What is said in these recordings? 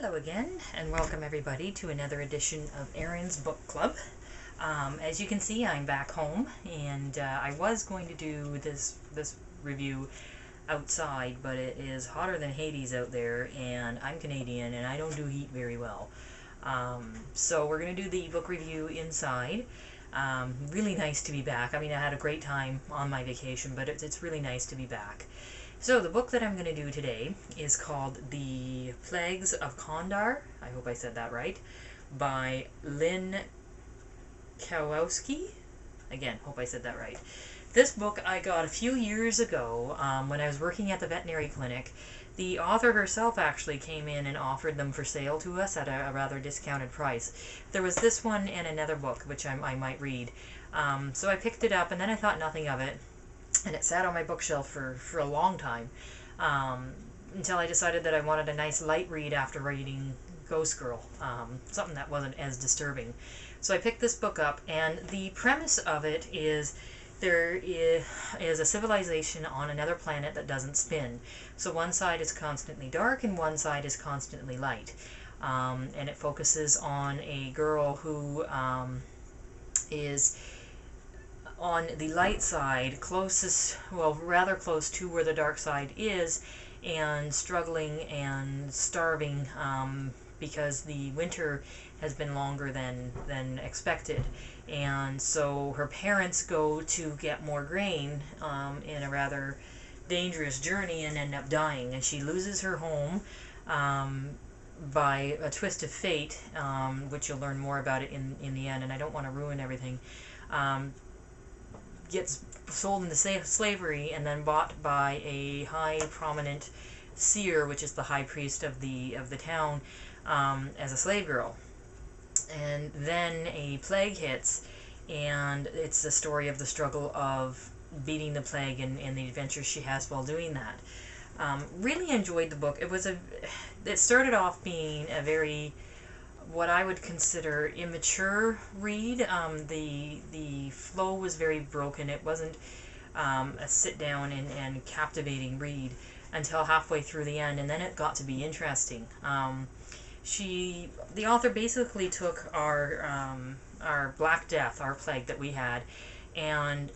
Hello again, and welcome everybody to another edition of Erin's Book Club. As you can see, I'm back home, and I was going to do this review outside, but it is hotter than Hades out there, and I'm Canadian, and I don't do heat very well. So we're going to do the book review inside. Really nice to be back. I mean, I had a great time on my vacation, but it's really nice to be back. So the book that I'm going to do today is called The Plagues of Kondar, I hope I said that right, by Lynn Kowalski. Again, hope I said that right. This book I got a few years ago when I was working at the veterinary clinic. The author herself actually came in and offered them for sale to us at a rather discounted price. There was this one and another book which I might read. So I picked it up and then I thought nothing of it. And it sat on my bookshelf for a long time, until I decided that I wanted a nice light read after reading Ghost Girl, something that wasn't as disturbing. So I picked this book up, and the premise of it is there is a civilization on another planet that doesn't spin. So one side is constantly dark and one side is constantly light. And it focuses on a girl who is on the light side, rather close to where the dark side is, and struggling and starving because the winter has been longer than expected. And so her parents go to get more grain in a rather dangerous journey and end up dying, and she loses her home by a twist of fate, which you'll learn more about it in the end, and I don't want to ruin everything. Gets sold into slavery and then bought by a high prominent seer, which is the high priest of the town, as a slave girl. And then a plague hits, and it's the story of the struggle of beating the plague and the adventures she has while doing that. Really enjoyed the book. It started off being a very, what I would consider, immature read. The flow was very broken. It wasn't a sit down and captivating read until halfway through the end, and then it got to be interesting. The author basically took our Black Death, our plague that we had, and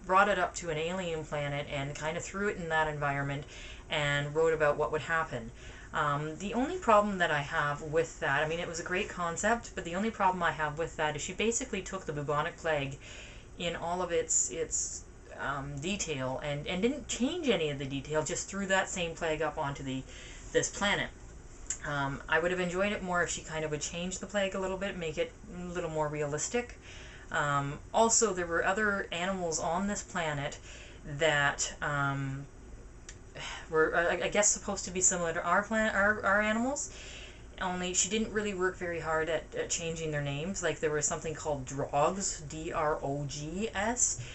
brought it up to an alien planet and kind of threw it in that environment and wrote about what would happen. The only problem that I have with that, I mean, it was a great concept, but the only problem I have with that is she basically took the bubonic plague in all of its detail and didn't change any of the detail, just threw that same plague up onto this planet. I would have enjoyed it more if she kind of would change the plague a little bit, make it a little more realistic. Also, there were other animals on this planet that were, I guess, supposed to be similar to our animals, only she didn't really work very hard at changing their names. Like, there was something called drogs, D-R-O-G-S,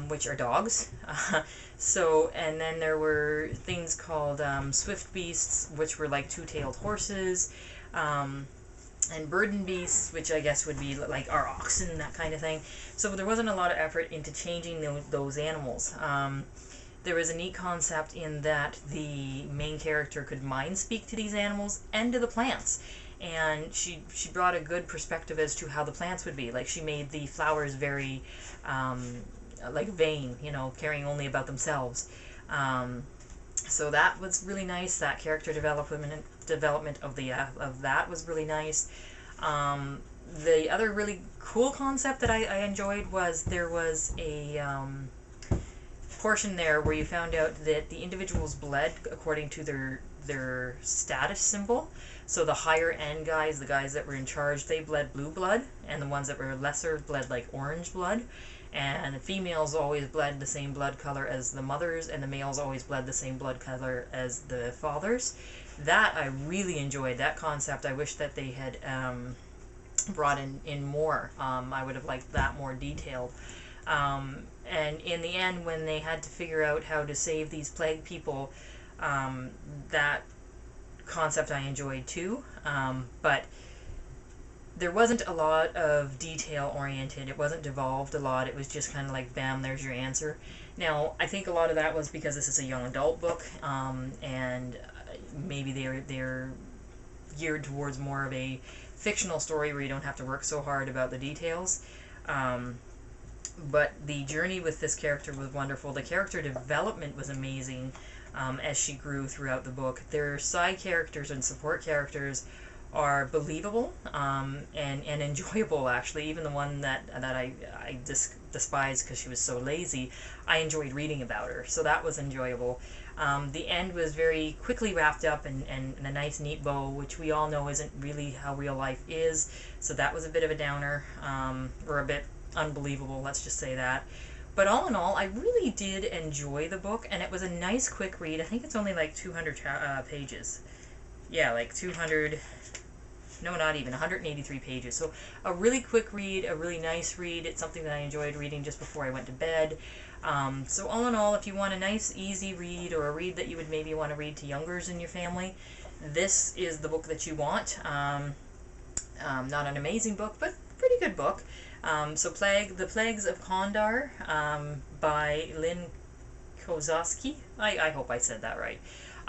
which are dogs. And then there were things called swift beasts, which were like two-tailed horses, and burden beasts, which I guess would be like our oxen, that kind of thing. So there wasn't a lot of effort into changing those animals. There was a neat concept in that the main character could mind speak to these animals and to the plants, and she brought a good perspective as to how the plants would be. Like, she made the flowers very like vain, caring only about themselves. So that was really nice. That character development of that was really nice. The other really cool concept that I enjoyed was there was a portion there where you found out that the individuals bled according to their status symbol. So the higher end guys, the guys that were in charge, they bled blue blood, and the ones that were lesser bled like orange blood. And the females always bled the same blood color as the mothers, and the males always bled the same blood color as the fathers. That I really enjoyed, that concept. I wish that they had brought in more. I would have liked that more detailed. And in the end, when they had to figure out how to save these plague people, that concept I enjoyed too. But there wasn't a lot of detail oriented. It wasn't devolved a lot. It was just kind of like, bam, there's your answer. Now, I think a lot of that was because this is a young adult book, and maybe they're geared towards more of a fictional story where you don't have to work so hard about the details. But the journey with this character was wonderful. The character development was amazing as she grew throughout the book. Their side characters and support characters are believable and enjoyable, actually. Even the one that I despised because she was so lazy, I enjoyed reading about her, so that was enjoyable. The end was very quickly wrapped up and a nice neat bow, which we all know isn't really how real life is, so that was a bit of a downer, or a bit unbelievable, let's just say that. But all in all, I really did enjoy the book, and it was a nice quick read. I think it's only like 200 pages. Yeah, like 200, no, not even, 183 pages. So a really quick read, a really nice read. It's something that I enjoyed reading just before I went to bed. So all in all, if you want a nice, easy read, or a read that you would maybe want to read to youngers in your family, this is the book that you want. Not an amazing book, but pretty good book. So The Plagues of Kondar by Lynn Kozowski. I hope I said that right.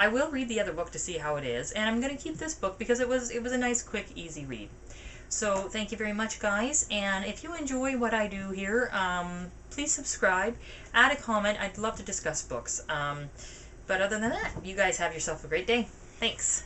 I will read the other book to see how it is, and I'm going to keep this book because it was a nice, quick, easy read. So thank you very much, guys, and if you enjoy what I do here, please subscribe, add a comment. I'd love to discuss books. But other than that, you guys have yourself a great day. Thanks.